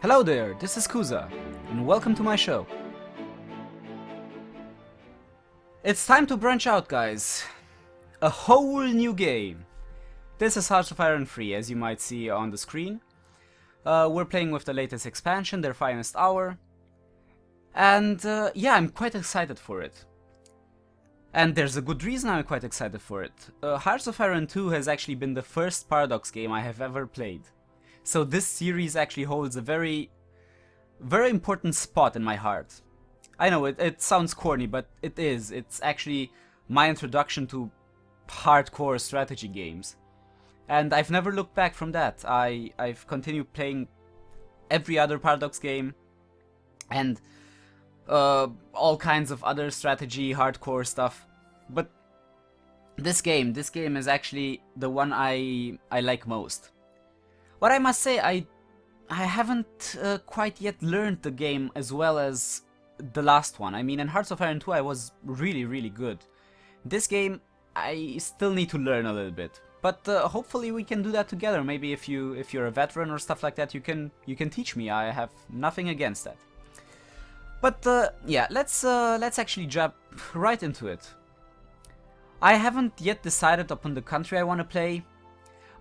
Hello there, this is Kuza, and welcome to my show. It's time to branch out, guys. A whole new game. This is Hearts of Iron 3, as you might see on the screen. We're playing with the latest expansion, their finest hour. And yeah, I'm quite excited for it. And there's a good reason I'm quite excited for it. Hearts of Iron 2 has actually been the first Paradox game I have ever played. So this series actually holds a very important spot in my heart. I know it sounds corny, but it is. It's actually my introduction to hardcore strategy games. And I've never looked back from that. I've continued playing every other Paradox game and all kinds of other strategy hardcore stuff. But this game is actually the one I like most. What I must say, I haven't quite yet learned the game as well as the last one. I mean, in Hearts of Iron 2 I was really good. This game I still need to learn a little bit, but hopefully we can do that together. Maybe if you're a veteran or stuff like that, you can teach me. I have nothing against that. But yeah, let's actually jump right into it. I haven't yet decided upon the country I want to play,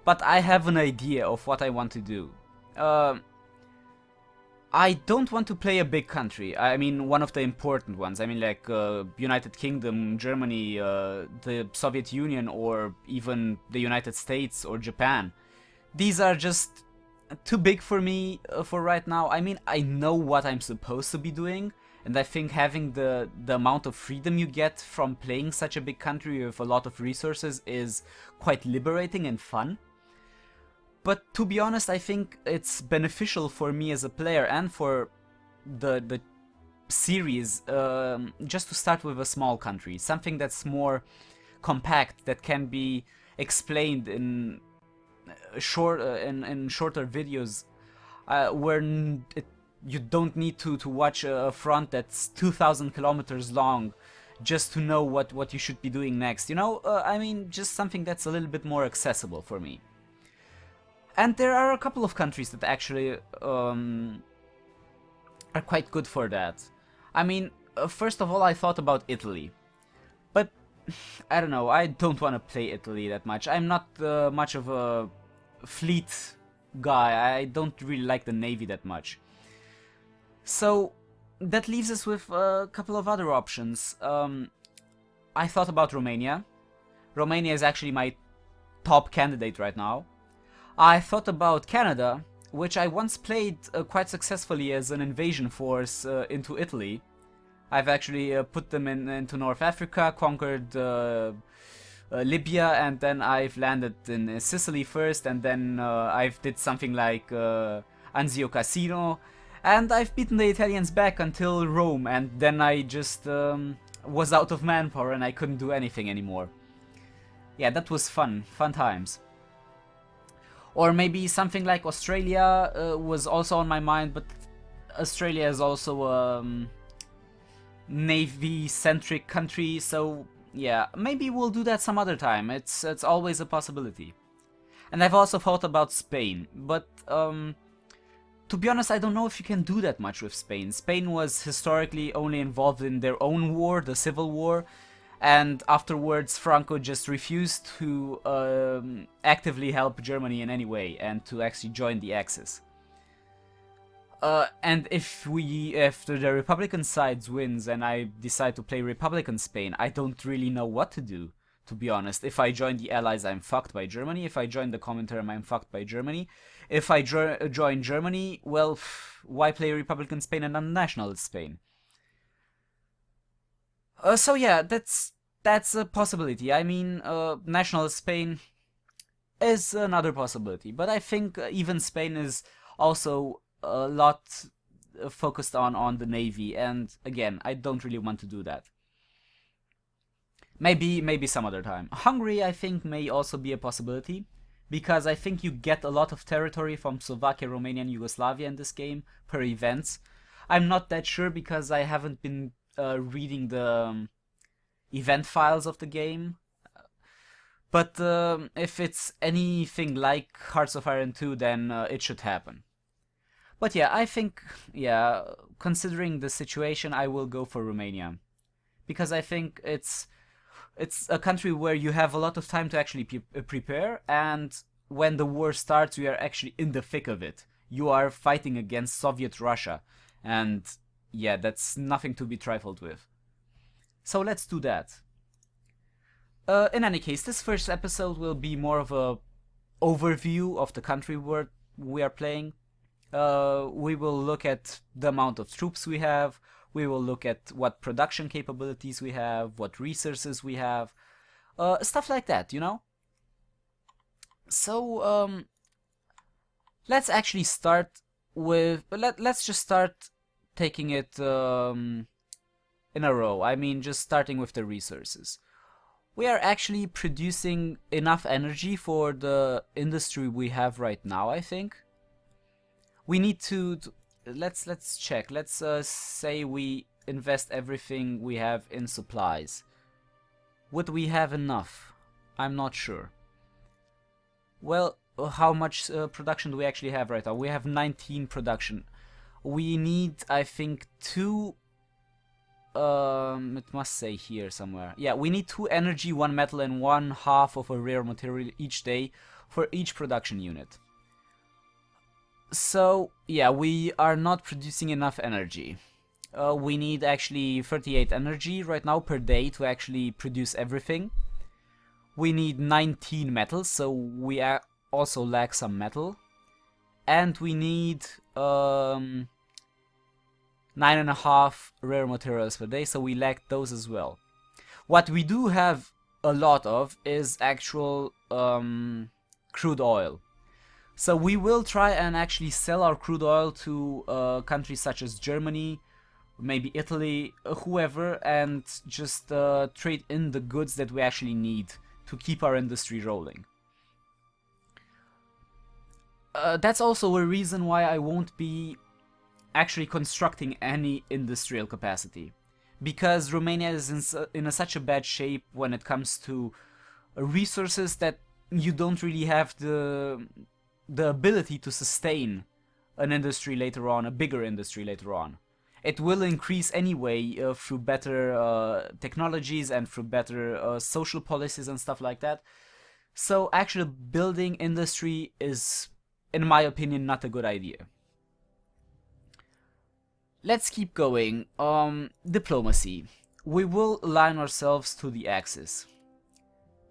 but I have an idea of what I want to do. I don't want to play a big country. I mean, one of the important ones. I mean, like United Kingdom, Germany, the Soviet Union, or even the United States or Japan. These are just too big for me for right now. I mean, I know what I'm supposed to be doing, and I think having the amount of freedom you get from playing such a big country with a lot of resources is quite liberating and fun. But to be honest, I think it's beneficial for me as a player and for the series just to start with a small country, something that's more compact, that can be explained in shorter videos, where you don't need to watch a front that's 2,000 kilometers long just to know what you should be doing next. You know, I mean, just something that's a little bit more accessible for me. And there are a couple of countries that actually are quite good for that. I mean, first of all, I thought about Italy. But, I don't know, I don't want to play Italy that much. I'm not much of a fleet guy. I don't really like the navy that much. So, that leaves us with a couple of other options. I thought about Romania. Romania is actually my top candidate right now. I thought about Canada, which I once played quite successfully as an invasion force into Italy. I've actually put them into North Africa, conquered Libya, and then I've landed in Sicily first, and then I've did something like Anzio Cassino, and I've beaten the Italians back until Rome, and then I just was out of manpower and I couldn't do anything anymore. Yeah, that was fun times. Or maybe something like Australia was also on my mind, but Australia is also a navy-centric country, so yeah, maybe we'll do that some other time. It's always a possibility. And I've also thought about Spain, but to be honest, I don't know if you can do that much with Spain. Spain was historically only involved in their own war, the Civil War, and afterwards Franco just refused to actively help Germany in any way and to actually join the Axis. And if the Republican side wins and I decide to play Republican Spain, I don't really know what to do, to be honest. If I join the Allies, I'm fucked by Germany. If I join the Comintern, I'm fucked by Germany. If I join Germany, well, why play Republican Spain and not Nationalist Spain? So yeah, that's a possibility. I mean, nationalist Spain is another possibility, but I think even Spain is also a lot focused on the navy, and again, I don't really want to do that. Maybe some other time. Hungary, I think, may also be a possibility, because I think you get a lot of territory from Slovakia, Romania, and Yugoslavia in this game per events. I'm not that sure because I haven't been reading the event files of the game, but if it's anything like Hearts of Iron 2, then it should happen. But yeah, I think, yeah, considering the situation, I will go for Romania. Because I think it's a country where you have a lot of time to actually prepare, and when the war starts, you are actually in the thick of it. You are fighting against Soviet Russia, and yeah, that's nothing to be trifled with. So let's do that. In any case, this first episode will be more of a overview of the country we are playing. We will look at the amount of troops we have. We will look at what production capabilities we have, what resources we have, stuff like that, you know? So, let's actually start with... Let's just start taking it in a row. I mean, just starting with the resources. We are actually producing enough energy for the industry we have right now, I think. We need to let's check. Let's say we invest everything we have in supplies. Would we have enough? I'm not sure. Well, how much production do we actually have right now? We have 19 production. We need, I think, 2... it must say here somewhere. Yeah, we need 2 energy, 1 metal, and 1/2 of a rare material each day for each production unit. So, yeah, we are not producing enough energy. We need actually 38 energy right now per day to actually produce everything. We need 19 metals, so we also lack some metal. And we need 9.5 rare materials per day, so we lack those as well. What we do have a lot of is actual crude oil. So we will try and actually sell our crude oil to countries such as Germany, maybe Italy, whoever, and just trade in the goods that we actually need to keep our industry rolling. That's also a reason why I won't be actually constructing any industrial capacity, because Romania is in such a bad shape when it comes to resources that you don't really have the ability to sustain an industry later on, a bigger industry later on. It will increase anyway through better technologies and through better social policies and stuff like that. So actually building industry is, in my opinion, not a good idea. Let's keep going. Diplomacy. We will align ourselves to the Axis,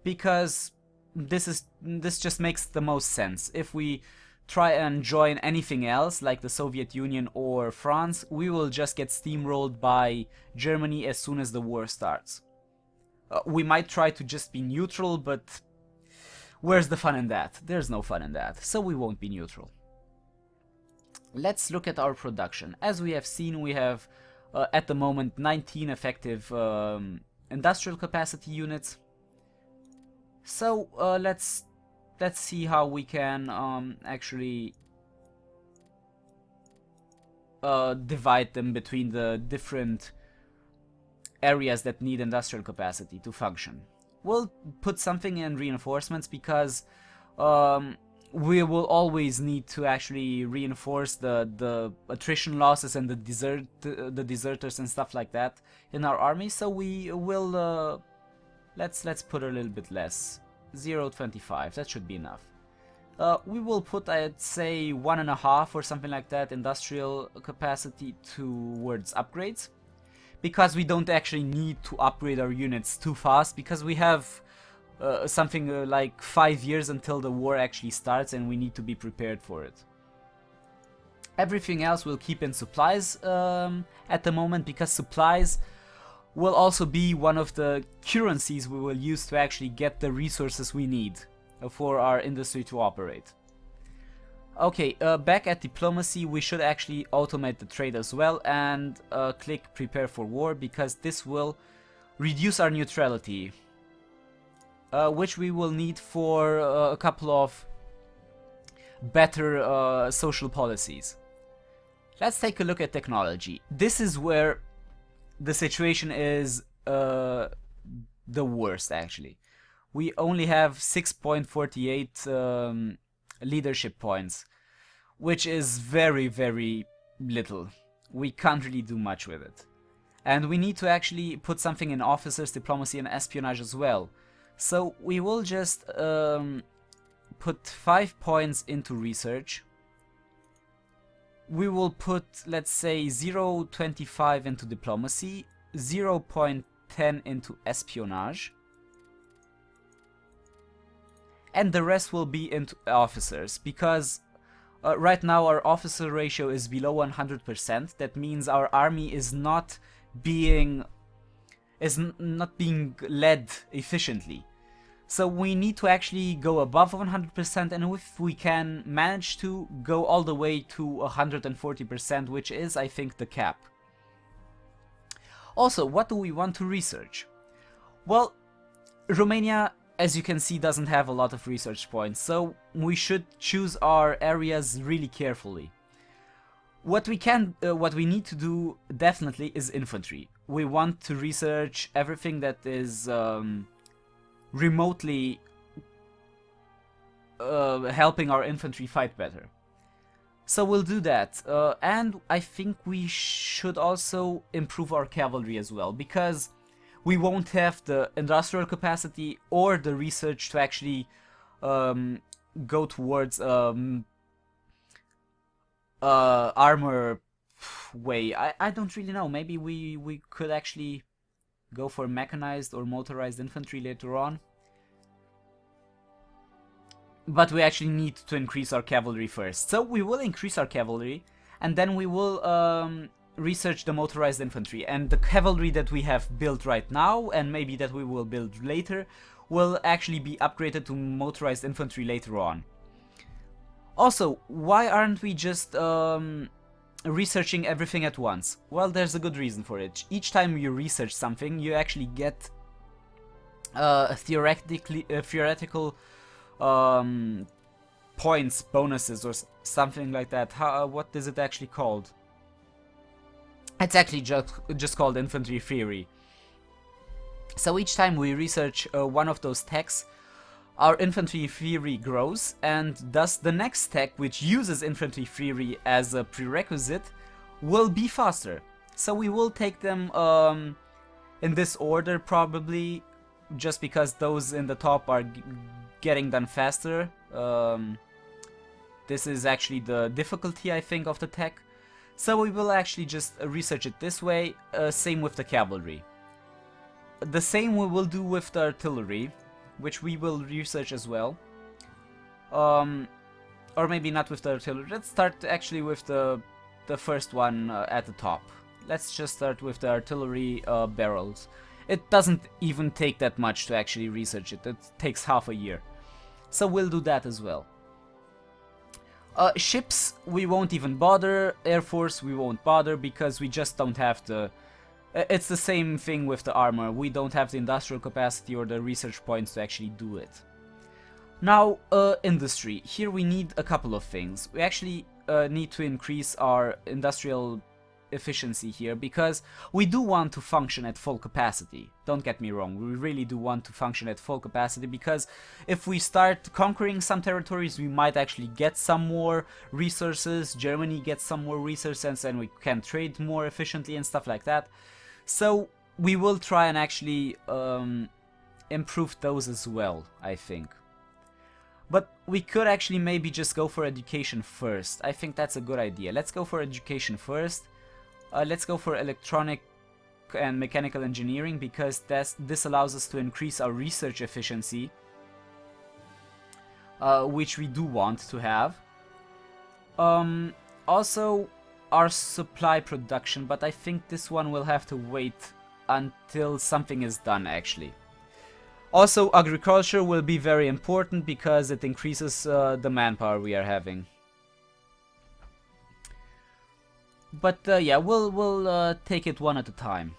because this just makes the most sense. If we try and join anything else, like the Soviet Union or France, we will just get steamrolled by Germany as soon as the war starts. We might try to just be neutral, but where's the fun in that? There's no fun in that, so we won't be neutral. Let's look at our production. As we have seen, we have at the moment 19 effective industrial capacity units. So let's see how we can actually divide them between the different areas that need industrial capacity to function. We'll put something in reinforcements, because we will always need to actually reinforce the attrition losses and the deserters and stuff like that in our army. So we will let's put a little bit less, 0.25. That should be enough. We will put, I'd say, 1.5 or something like that industrial capacity towards upgrades, because we don't actually need to upgrade our units too fast, because we have something like 5 years until the war actually starts, and we need to be prepared for it. Everything else we'll keep in supplies at the moment, because supplies will also be one of the currencies we will use to actually get the resources we need for our industry to operate. Okay, back at diplomacy, we should actually automate the trade as well, and click prepare for war, because this will reduce our neutrality, which we will need for a couple of better social policies. Let's take a look at technology. This is where the situation is the worst, actually. We only have 6.48 leadership points. which is very, very little. We can't really do much with it. And we need to actually put something in officers, diplomacy and espionage as well. So we will just put 5 points into research. We will put, let's say, 0.25 into diplomacy, 0.10 into espionage, and the rest will be into officers, because right now our officer ratio is below 100%. That means our army is not being led efficiently. So we need to actually go above 100%, and if we can manage to go all the way to 140%, which is, I think, the cap. Also, what do we want to research? Well, Romania, as you can see, doesn't have a lot of research points, so we should choose our areas really carefully. What we need to do definitely is infantry. We want to research everything that is remotely helping our infantry fight better. So we'll do that, and I think we should also improve our cavalry as well, because we won't have the industrial capacity or the research to actually go towards armor way. I don't really know. Maybe we could actually go for mechanized or motorized infantry later on. But we actually need to increase our cavalry first. So we will increase our cavalry, and then we will research the motorized infantry. And the cavalry that we have built right now, and maybe that we will build later, will actually be upgraded to motorized infantry later on. Also, why aren't we just researching everything at once? Well, there's a good reason for it. Each time you research something, you actually get theoretical points, bonuses, or something like that. What is it actually called? It's actually just called infantry theory. So each time we research one of those techs, our infantry theory grows, and thus the next tech, which uses infantry theory as a prerequisite, will be faster. So we will take them in this order probably, just because those in the top are getting done faster. This is actually the difficulty, I think, of the tech. So we will actually just research it this way, same with the cavalry. The same we will do with the artillery, which we will research as well. Or maybe not with the artillery. Let's start actually with the first one at the top. Let's just start with the artillery barrels. It doesn't even take that much to actually research it. It takes half a year. So we'll do that as well. Ships, we won't even bother. Air Force, we won't bother, because we just don't have the... It's the same thing with the armor. We don't have the industrial capacity or the research points to actually do it. Now, industry. Here we need a couple of things. We actually need to increase our industrial efficiency here, because we do want to function at full capacity. Don't get me wrong, we really do want to function at full capacity, because if we start conquering some territories, we might actually get some more resources. Germany gets some more resources, and we can trade more efficiently and stuff like that. So we will try and actually improve those as well, I think. But we could actually maybe just go for education first. I think that's a good idea. Let's go for education first. Let's go for electronic and mechanical engineering, because this allows us to increase our research efficiency, which we do want to have. Also, our supply production, but I think this one will have to wait until something is done, actually. Also, agriculture will be very important, because it increases the manpower we are having. But yeah, we'll take it one at a time.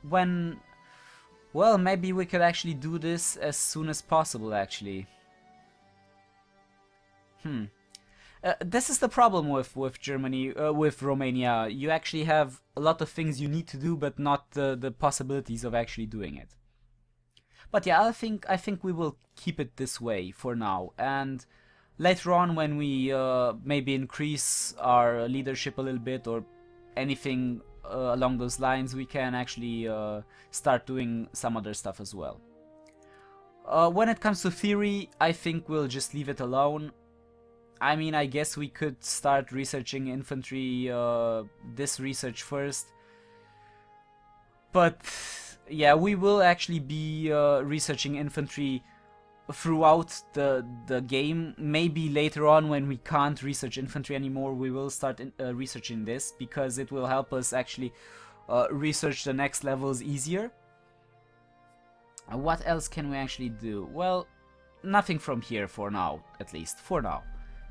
Well, maybe we could actually do this as soon as possible, actually. This is the problem with Germany, with Romania. You actually have a lot of things you need to do, but not the possibilities of actually doing it. But yeah, I think we will keep it this way for now, and Later on, when we maybe increase our leadership a little bit or anything along those lines, we can actually start doing some other stuff as well. When it comes to theory, I think we'll just leave it alone. I mean, I guess we could start researching infantry, this research first. But yeah, we will actually be researching infantry throughout the game. Maybe later on, when we can't research infantry anymore, we will start researching this, because it will help us actually research the next levels easier. What else can we actually do? Well, nothing from here for now, at least for now.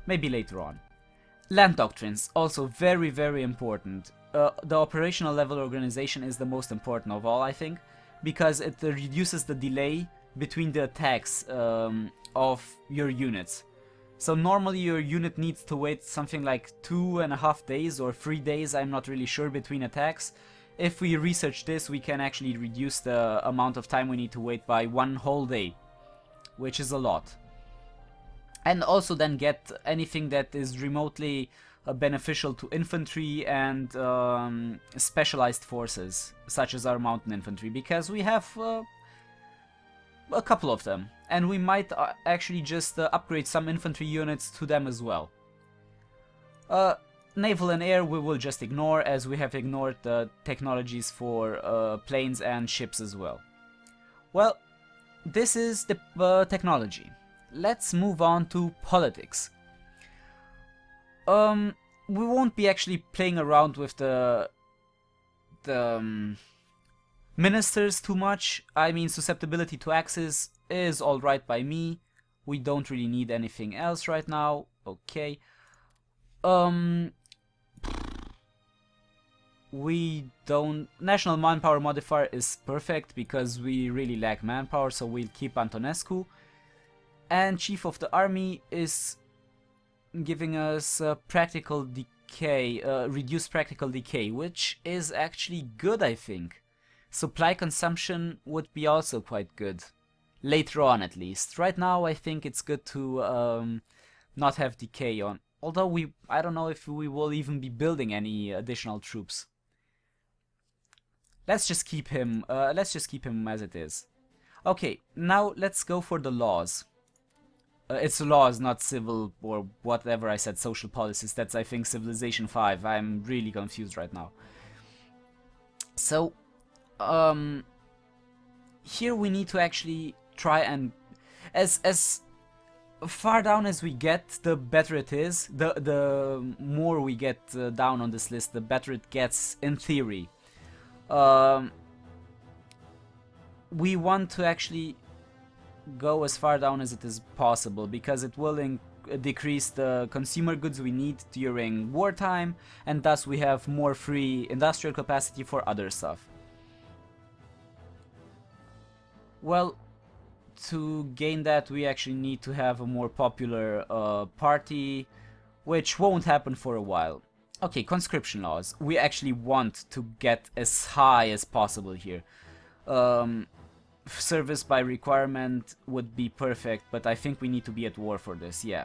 Maybe later on. Land doctrines, also very, very important. The operational level organization is the most important of all, I think, because it reduces the delay between the attacks of your units. So normally your unit needs to wait something like 2.5 days or 3 days, I'm not really sure, between attacks. If we research this, we can actually reduce the amount of time we need to wait by 1 whole day, which is a lot. And also then get anything that is remotely beneficial to infantry and specialized forces, such as our mountain infantry, because we have a couple of them, and we might actually just upgrade some infantry units to them as well. Naval and air we will just ignore, as we have ignored the technologies for planes and ships as well. Well, this is the technology. Let's move on to politics. We won't be actually playing around with the ministers too much. I mean, susceptibility to Axis is alright by me. We don't really need anything else right now. Okay. We don't... National manpower modifier is perfect because we really lack manpower, so we'll keep Antonescu. And Chief of the Army is giving us practical decay, reduced practical decay, which is actually good, I think. Supply consumption would be also quite good. Later on, at least. Right now, I think it's good to not have decay on. Although I don't know if we will even be building any additional troops. Let's just keep him. Let's just keep him as it is. Okay, now let's go for the laws. It's laws, not civil or whatever I said, social policies. That's, I think, Civilization 5. I'm really confused right now. So, here we need to actually try and... As far down as we get, the better it is. The more we get down on this list, the better it gets in theory. We want to actually go as far down as it is possible, because it will decrease the consumer goods we need during wartime, and thus we have more free industrial capacity for other stuff. Well, to gain that, we actually need to have a more popular party, which won't happen for a while. Okay, conscription laws. We actually want to get as high as possible here. Service by requirement would be perfect, but I think we need to be at war for this, yeah.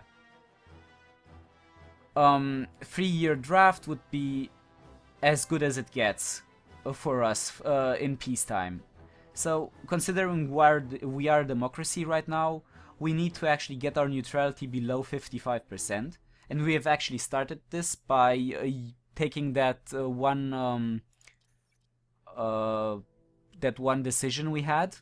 3-year draft would be as good as it gets for us in peacetime. So, considering we are a democracy right now, we need to actually get our neutrality below 55%. And we have actually started this by taking that one decision we had,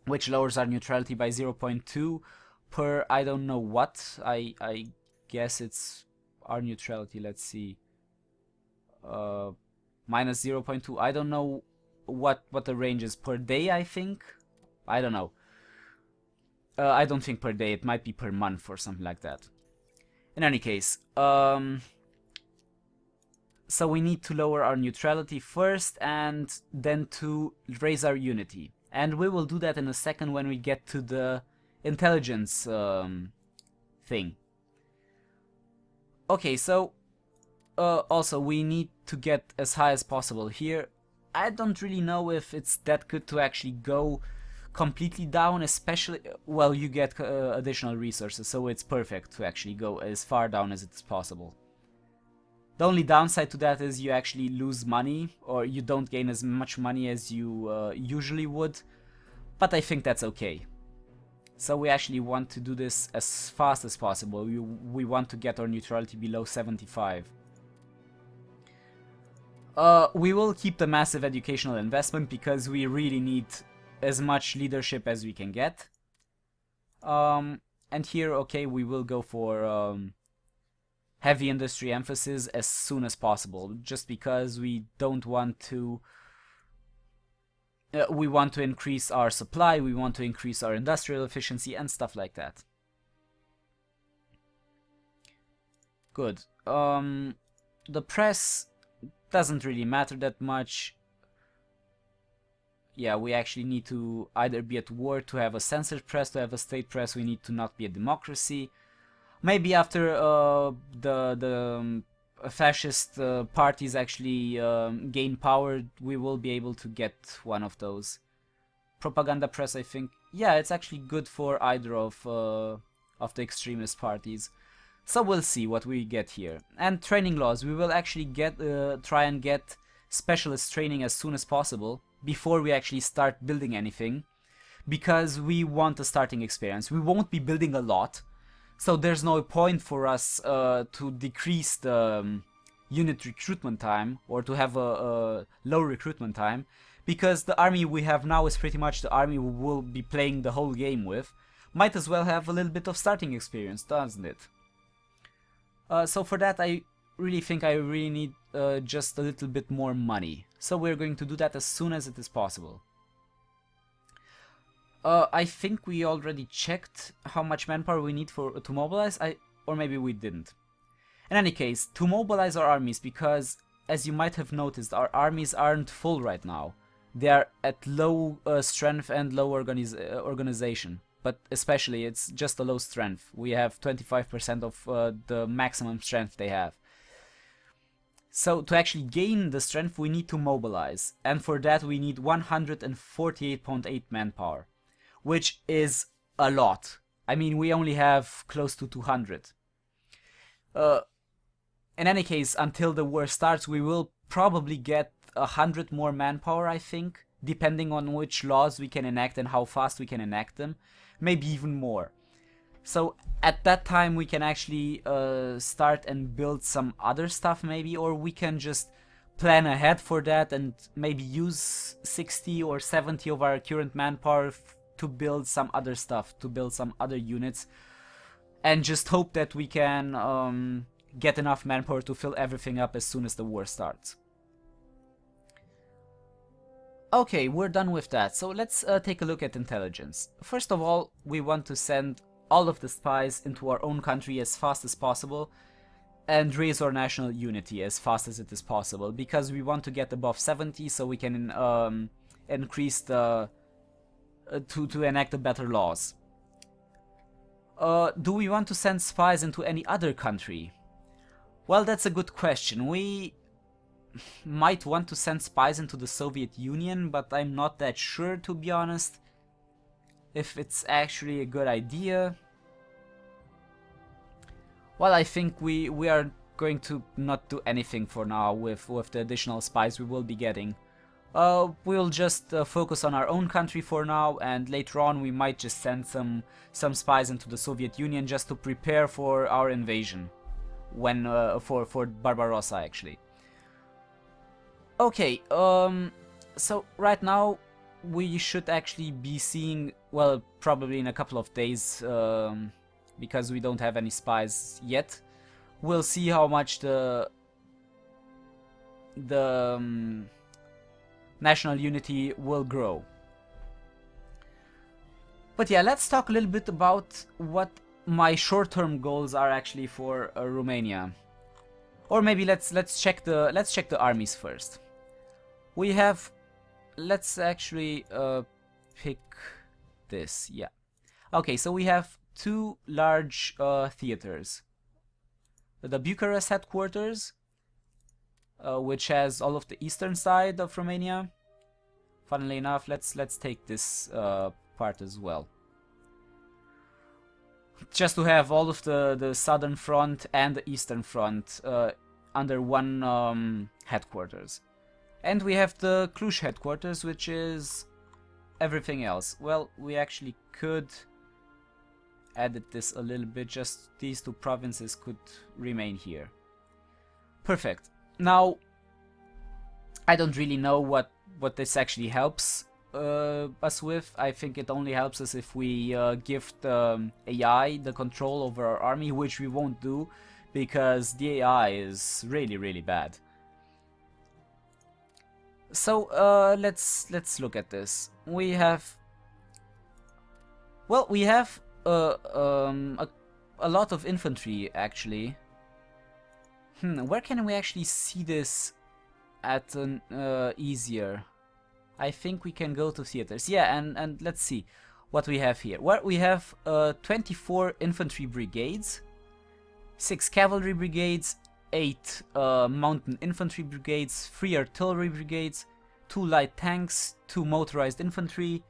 which lowers our neutrality by 0.2 per I don't know what. I guess it's our neutrality. Let's see. Minus 0.2. I don't know what the range is per day. I think. I don't know. I don't think per day. It might be per month or something like that. In any case, so we need to lower our neutrality first and then to raise our unity. And we will do that in a second when we get to the intelligence thing. Okay, so also we need to get as high as possible here. I don't really know if it's that good to actually go completely down, especially, well, you get additional resources, so it's perfect to actually go as far down as it's possible. The only downside to that is you actually lose money, or you don't gain as much money as you usually would, but I think that's okay. So we actually want to do this as fast as possible. We want to get our neutrality below 75. We will keep the massive educational investment because we really need as much leadership as we can get. And here, okay, we will go for heavy industry emphasis as soon as possible, just because we don't want to... we want to increase our supply, we want to increase our industrial efficiency and stuff like that. Good. The press doesn't really matter that much. Yeah, we actually need to either be at war to have a censored press, to have a state press. We need to not be a democracy. Maybe after the fascist parties actually gain power, we will be able to get one of those. Propaganda press, I think. Yeah, it's actually good for either of the extremist parties. So we'll see what we get here. And training laws, we will actually try and get specialist training as soon as possible before we actually start building anything, because we want a starting experience. We won't be building a lot, so there's no point for us to decrease the unit recruitment time, or to have a low recruitment time, because the army we have now is pretty much the army we will be playing the whole game with. Might as well have a little bit of starting experience, doesn't it? So for that, I really think I really need just a little bit more money. So we're going to do that as soon as it is possible. I think we already checked how much manpower we need to mobilize, or maybe we didn't. In any case, to mobilize our armies, because as you might have noticed, our armies aren't full right now. They are at low strength and low organization. But especially, it's just a low strength. We have 25% of the maximum strength they have. So to actually gain the strength, we need to mobilize. And for that, we need 148.8 manpower, which is a lot. I mean, we only have close to 200. In any case, until the war starts, we will probably get 100 more manpower, I think, depending on which laws we can enact and how fast we can enact them. Maybe even more. So at that time we can actually start and build some other stuff maybe, or we can just plan ahead for that and maybe use 60 or 70 of our current manpower to build some other stuff, to build some other units, and just hope that we can get enough manpower to fill everything up as soon as the war starts. Okay, we're done with that, so let's take a look at intelligence. First of all, we want to send all of the spies into our own country as fast as possible and raise our national unity as fast as it is possible, because we want to get above 70 so we can increase the... to enact the better laws. Do we want to send spies into any other country? Well, that's a good question. We might want to send spies into the Soviet Union, but I'm not that sure, to be honest, if it's actually a good idea. Well, I think we are going to not do anything for now with the additional spies we will be getting. We'll just focus on our own country for now, and later on we might just send some spies into the Soviet Union just to prepare for our invasion, when for Barbarossa actually. Okay, so right now we should actually be seeing, well, probably in a couple of days, because we don't have any spies yet, we'll see how much the national unity will grow. But yeah, let's talk a little bit about what my short-term goals are actually for Romania. Or maybe let's check the armies first. We have, let's actually pick this. Yeah. Okay, so we have two large theaters. The Bucharest headquarters, which has all of the eastern side of Romania, Funnily enough, let's take this part as well. Just to have all of the southern front and the eastern front under one headquarters. And we have the Cluj headquarters, which is everything else. Well, we actually could edit this a little bit, just these two provinces could remain here. Perfect. Now, I don't really know what this actually helps us with. I think it only helps us if we give the AI the control over our army, which we won't do because the AI is really bad. So let's look at this. We have, well, we have a lot of infantry actually. Where can we actually see this at an easier? I think we can go to theaters. Yeah, and let's see what we have here. Well, we have 24 infantry brigades, 6 cavalry brigades, 8 mountain infantry brigades, 3 artillery brigades, 2 light tanks, 2 motorized infantry,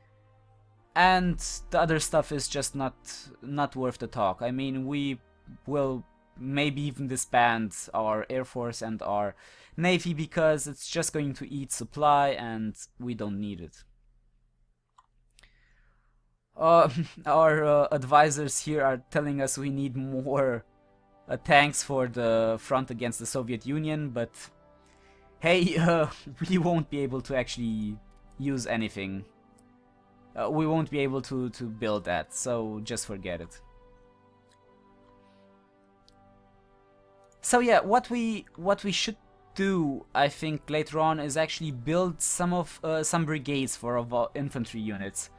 and the other stuff is just not worth the talk. I mean, we will maybe even disband our air force and our navy because it's just going to eat supply and we don't need it. Our advisors here are telling us we need more tanks for the front against the Soviet Union, but hey, we won't be able to actually use anything. We won't be able to build that, so just forget it. So yeah, what we should do, I think, later on is actually build some brigades for our infantry units,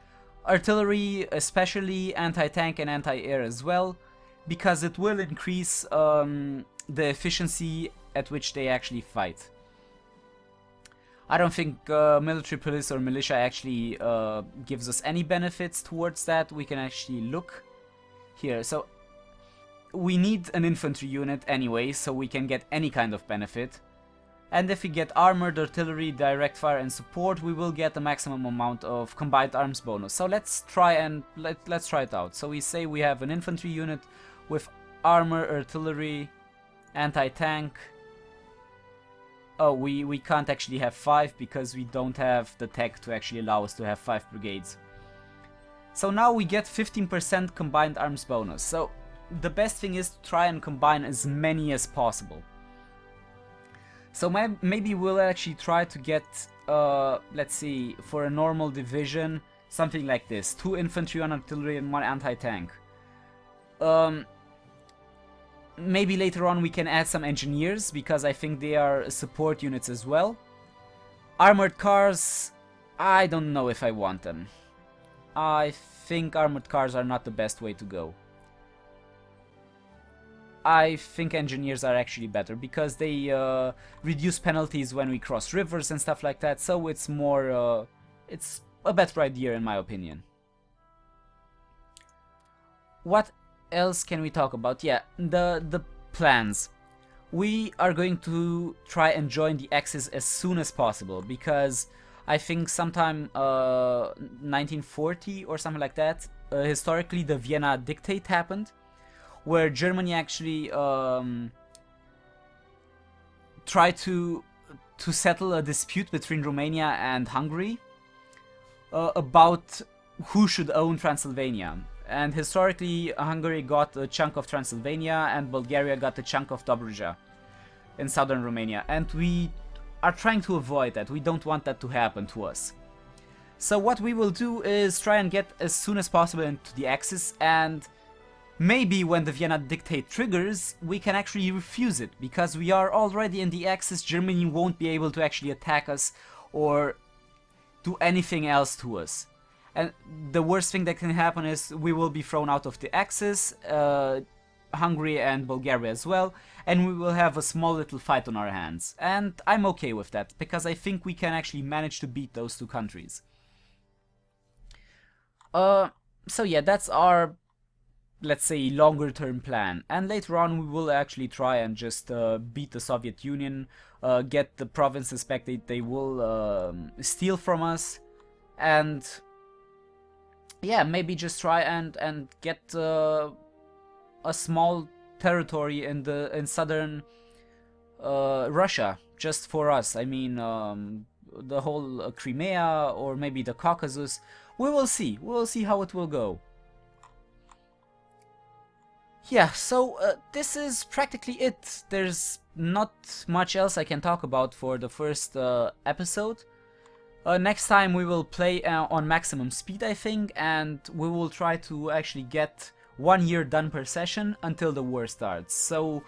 artillery especially, anti-tank and anti-air as well, because it will increase the efficiency at which they actually fight. I don't think military police or militia actually gives us any benefits towards that. We can actually look here. So we need an infantry unit anyway, so we can get any kind of benefit. And if we get armored, artillery, direct fire and support, we will get the maximum amount of combined arms bonus. So let's try it out. So we say we have an infantry unit with armor, artillery, anti-tank. Oh, we can't actually have 5 because we don't have the tech to actually allow us to have 5 brigades. So now we get 15% combined arms bonus. So the best thing is to try and combine as many as possible. So maybe we'll actually try to get, let's see, for a normal division, something like this. 2 infantry, 1 artillery and 1 anti-tank. Maybe later on we can add some engineers, because I think they are support units as well. Armored cars, I don't know if I want them. I think armored cars are not the best way to go. I think engineers are actually better, because they reduce penalties when we cross rivers and stuff like that, so it's more, it's a better idea in my opinion. What else can we talk about? Yeah, the plans. We are going to try and join the Axis as soon as possible, because I think sometime 1940 or something like that, historically the Vienna Dictate happened, where Germany actually tried to settle a dispute between Romania and Hungary about who should own Transylvania. And historically, Hungary got a chunk of Transylvania and Bulgaria got a chunk of Dobruja in southern Romania. And we are trying to avoid that. We don't want that to happen to us. So what we will do is try and get as soon as possible into the Axis, and maybe when the Vienna Dictate triggers, we can actually refuse it, because we are already in the Axis. Germany won't be able to actually attack us or do anything else to us. And the worst thing that can happen is we will be thrown out of the Axis, Hungary and Bulgaria as well, and we will have a small little fight on our hands. And I'm okay with that, because I think we can actually manage to beat those two countries. So yeah, that's our, let's say, longer term plan. And later on we will actually try and just beat the Soviet Union, get the provinces back they will steal from us. and yeah, maybe just try and get a small territory in southern Russia just for us. I mean, the whole Crimea or maybe the Caucasus. We will see. We will see how it will go. Yeah, so this is practically it. There's not much else I can talk about for the first episode. Next time we will play on maximum speed, I think, and we will try to actually get 1 year done per session until the war starts. So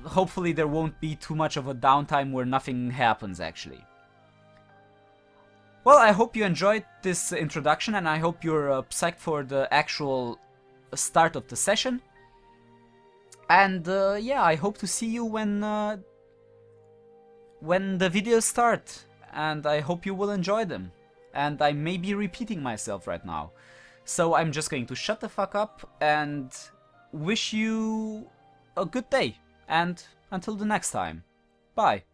hopefully there won't be too much of a downtime where nothing happens actually. Well, I hope you enjoyed this introduction, and I hope you're psyched for the actual start of the session. And yeah, I hope to see you when the videos start, and I hope you will enjoy them. And I may be repeating myself right now, so I'm just going to shut the fuck up and wish you a good day, and until the next time, bye.